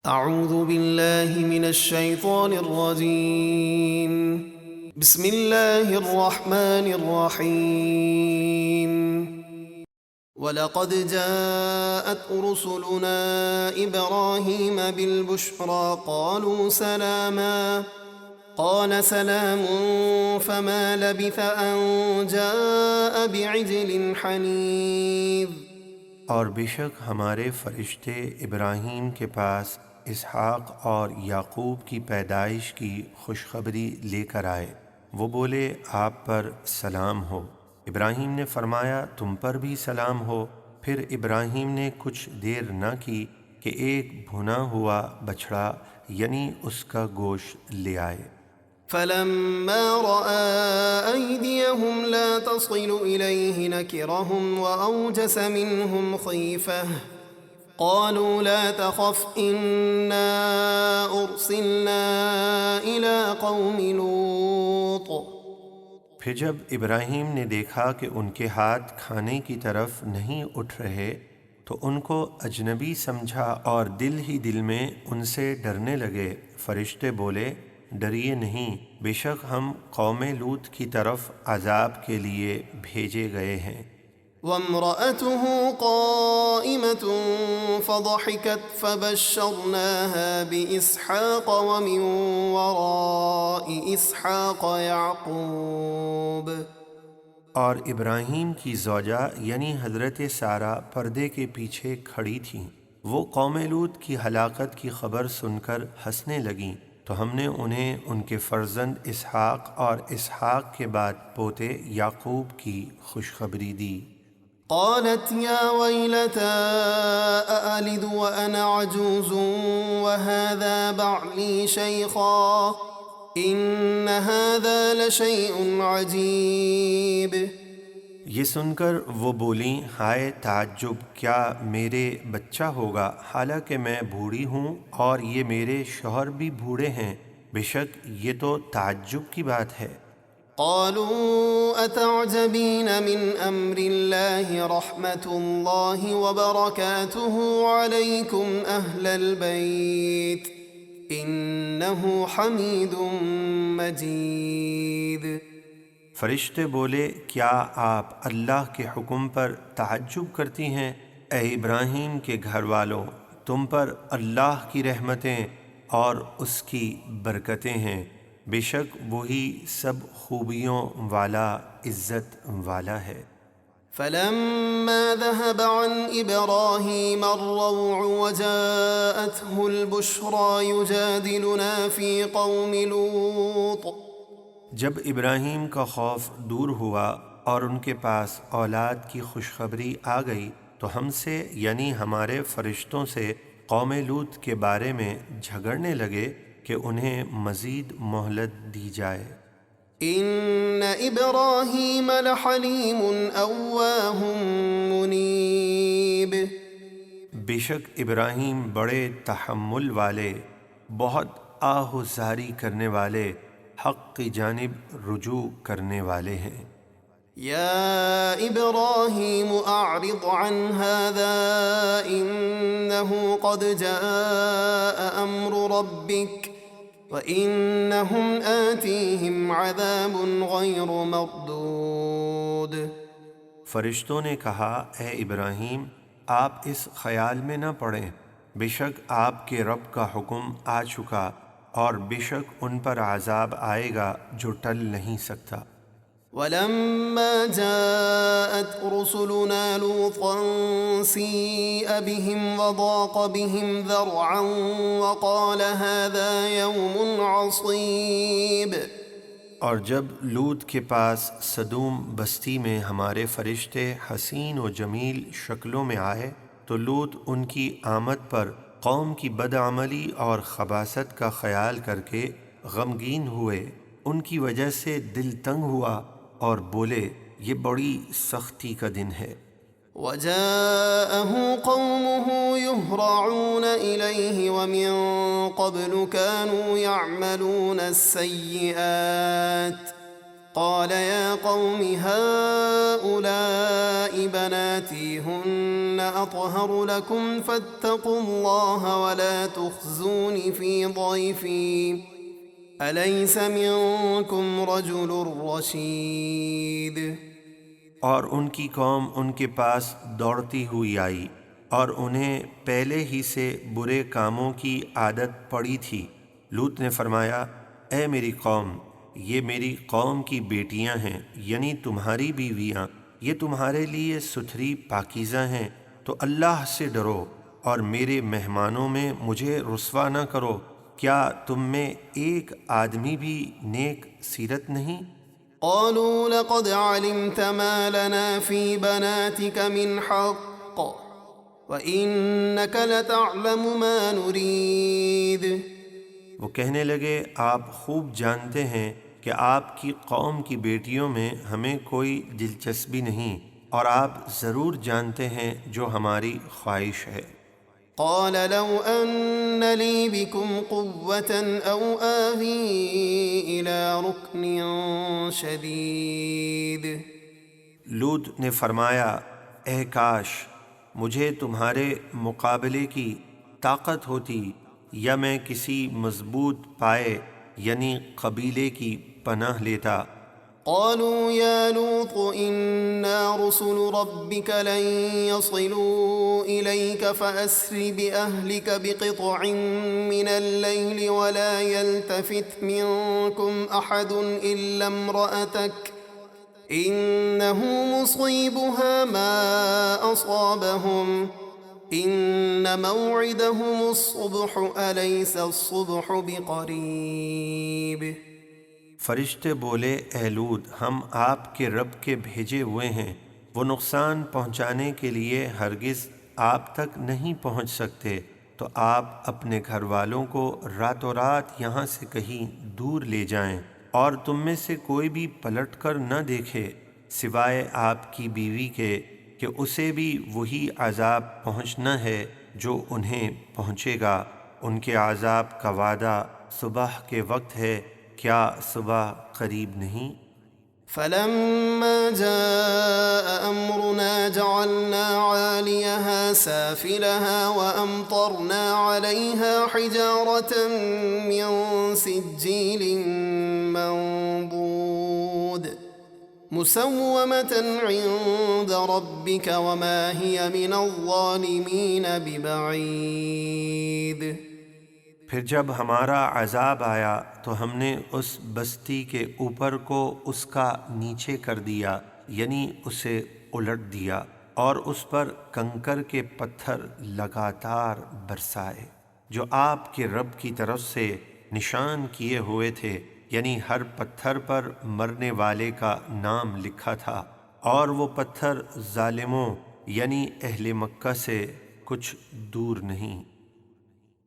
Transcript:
اعوذ باللہ من الشیطان الرجیم بسم اللہ الرحمن الرحیم وَلَقَدْ جَاءَتْ رُسُلُنَا إِبْرَاهِيمَ بِالْبُشْرَى قَالُوا سَلَامًا قَالَ سَلَامٌ فَمَا لَبِثَ أَن جَاءَ بِعِجْلٍ حَنِيذٍ۔ اور بے شک ہمارے فرشتے ابراہیم کے پاس اسحاق اور یعقوب کی پیدائش کی خوشخبری لے کر آئے۔ وہ بولے آپ پر سلام ہو۔ ابراہیم نے فرمایا تم پر بھی سلام ہو۔ پھر ابراہیم نے کچھ دیر نہ کی کہ ایک بھنا ہوا بچھڑا یعنی اس کا گوشت لے آئے۔ فَلَمَّا رَأَىٰ أَيْدِيَهُمْ لَا تَصِلُ إِلَيْهِ نَكِرَهُمْ وَأَوْجَسَ مِنْهُمْ خِيفَةً قَالُوا لَا تَخَفْ إِنَّا أُرْسِلْنَا إِلَىٰ قَوْمِ لُوطٍ۔ پھر جب ابراہیم نے دیکھا کہ ان کے ہاتھ کھانے کی طرف نہیں اٹھ رہے تو ان کو اجنبی سمجھا اور دل ہی دل میں ان سے ڈرنے لگے۔ فرشتے بولے ڈریے نہیں، بے شک ہم قوم لوط کی طرف عذاب کے لیے بھیجے گئے ہیں۔ وَامْرَأَتُهُ قَائِمَةٌ فَضَحِكَتْ فَبَشَّرْنَاهَا بِإِسْحَاقَ وَمِن وَرَاءِ إِسْحَاقَ يَعْقُوبَ۔ اور ابراہیم کی زوجہ یعنی حضرت سارہ پردے کے پیچھے کھڑی تھیں۔ وہ قوم لوط کی ہلاکت کی خبر سن کر ہنسنے لگیں تو ہم نے انہیں ان کے فرزند اسحاق اور اسحاق کے بعد پوتے یعقوب کی خوشخبری دی۔ قالت يا ويلتى أألد وأنا عجوز وهذا بعلي شيخا إن هذا لشيء عجيب۔ یہ سن کر وہ بولیں ہائے تعجب، کیا میرے بچہ ہوگا حالانکہ میں بوڑھی ہوں اور یہ میرے شوہر بھی بوڑھے ہیں، بے شک یہ تو تعجب کی بات ہے۔ قالوا أتعجبين من أمر الله رحمة الله وبركاته عليكم أهل البيت إنه حميد مجيد۔ فرشتے بولے کیا آپ اللہ کے حکم پر تعجب کرتی ہیں؟ اے ابراہیم کے گھر والوں، تم پر اللہ کی رحمتیں اور اس کی برکتیں ہیں، بے شک وہی سب خوبیوں والا عزت والا ہے۔ فلما ذهب عن إبراهيم الروع وجاءته البشرى يجادلنا في قوم لوط۔ جب ابراہیم کا خوف دور ہوا اور ان کے پاس اولاد کی خوشخبری آ گئی تو ہم سے یعنی ہمارے فرشتوں سے قوم لوط کے بارے میں جھگڑنے لگے کہ انہیں مزید مہلت دی جائے۔ ان ابراہیم لحلیم اواہ منیب۔ بے شک ابراہیم بڑے تحمل والے، بہت آہوزاری کرنے والے، حق کی جانب رجوع کرنے والے ہیں۔ یا ابراہیم اعرض عن هذا انه قد جاء امر ربک وانهم آتیہم عذاب غیر مردود۔ فرشتوں نے کہا اے ابراہیم آپ اس خیال میں نہ پڑیں، بے شک آپ کے رب کا حکم آ چکا اور بے شک ان پر عذاب آئے گا جو ٹل نہیں سکتا۔ ولما جاءت رسلنا لوطا سيء بهم وضاق بهم ذرعا وقال هذا يوم عصيب۔ اور جب لوط کے پاس سدوم بستی میں ہمارے فرشتے حسین و جمیل شکلوں میں آئے تو لوط ان کی آمد پر قوم کی بدعملی اور خباثت کا خیال کر کے غمگین ہوئے، ان کی وجہ سے دل تنگ ہوا اور بولے یہ بڑی سختی کا دن ہے۔ وجاءه قومه يهرعون إليه ومن قبل كانوا يعملون السيئات قال يا قوم هؤلاء بناتي هن أطهر لكم فاتقوا الله ولا تخزوني في ضيفي أليس منكم رجل رشيد۔ اور ان کی قوم ان کے پاس دوڑتی ہوئی آئی اور انہیں پہلے ہی سے برے کاموں کی عادت پڑی تھی۔ لوط نے فرمایا، اے میری قوم، یہ میری قوم کی بیٹیاں ہیں، یعنی تمہاری بیویاں، یہ تمہارے لیے ستھری پاکیزہ ہیں، تو اللہ سے ڈرو اور میرے مہمانوں میں مجھے رسوا نہ کرو۔ کیا تم میں ایک آدمی بھی نیک سیرت نہیں؟ قالوا لقد علمت ما لنا في بناتك من حق وإنك لتعلم ما نريد۔ وہ کہنے لگے، آپ خوب جانتے ہیں کہ آپ کی قوم کی بیٹیوں میں ہمیں کوئی دلچسپی نہیں، اور آپ ضرور جانتے ہیں جو ہماری خواہش ہے۔ قال لو أن لي بكم قوة أو آوي إلى ركن شديد۔ لوط نے فرمایا، اے کاش مجھے تمہارے مقابلے کی طاقت ہوتی، یا میں کسی مضبوط پائے یعنی قبیلے کی پناہ لیتا۔ قالوا يا لوط إنا رسل ربك لن يصلوا إليك فأسر بأهلك بقطع من الليل ولا يلتفت منكم أحد إلا امرأتك إنه مصيبها ما أصابهم إن موعدهم الصبح أليس الصبح بقريب۔ فرشتے بولے، اے لوط، ہم آپ کے رب کے بھیجے ہوئے ہیں، وہ نقصان پہنچانے کے لیے ہرگز آپ تک نہیں پہنچ سکتے، تو آپ اپنے گھر والوں کو راتوں رات یہاں سے کہیں دور لے جائیں، اور تم میں سے کوئی بھی پلٹ کر نہ دیکھے سوائے آپ کی بیوی کے، کہ اسے بھی وہی عذاب پہنچنا ہے جو انہیں پہنچے گا۔ ان کے عذاب کا وعدہ صبح کے وقت ہے، کیا صبح قریب نہیں؟ فلما جاء أمرنا جعلنا عاليها سافلها وأمطرنا عليها حجارة من سجيل منضود مسومة عند ربك وما هي من الظالمين ببعيد۔ پھر جب ہمارا عذاب آیا تو ہم نے اس بستی کے اوپر کو اس کا نیچے کر دیا، یعنی اسے الٹ دیا، اور اس پر کنکر کے پتھر لگاتار برسائے جو آپ کے رب کی طرف سے نشان کیے ہوئے تھے، یعنی ہر پتھر پر مرنے والے کا نام لکھا تھا، اور وہ پتھر ظالموں یعنی اہل مکہ سے کچھ دور نہیں۔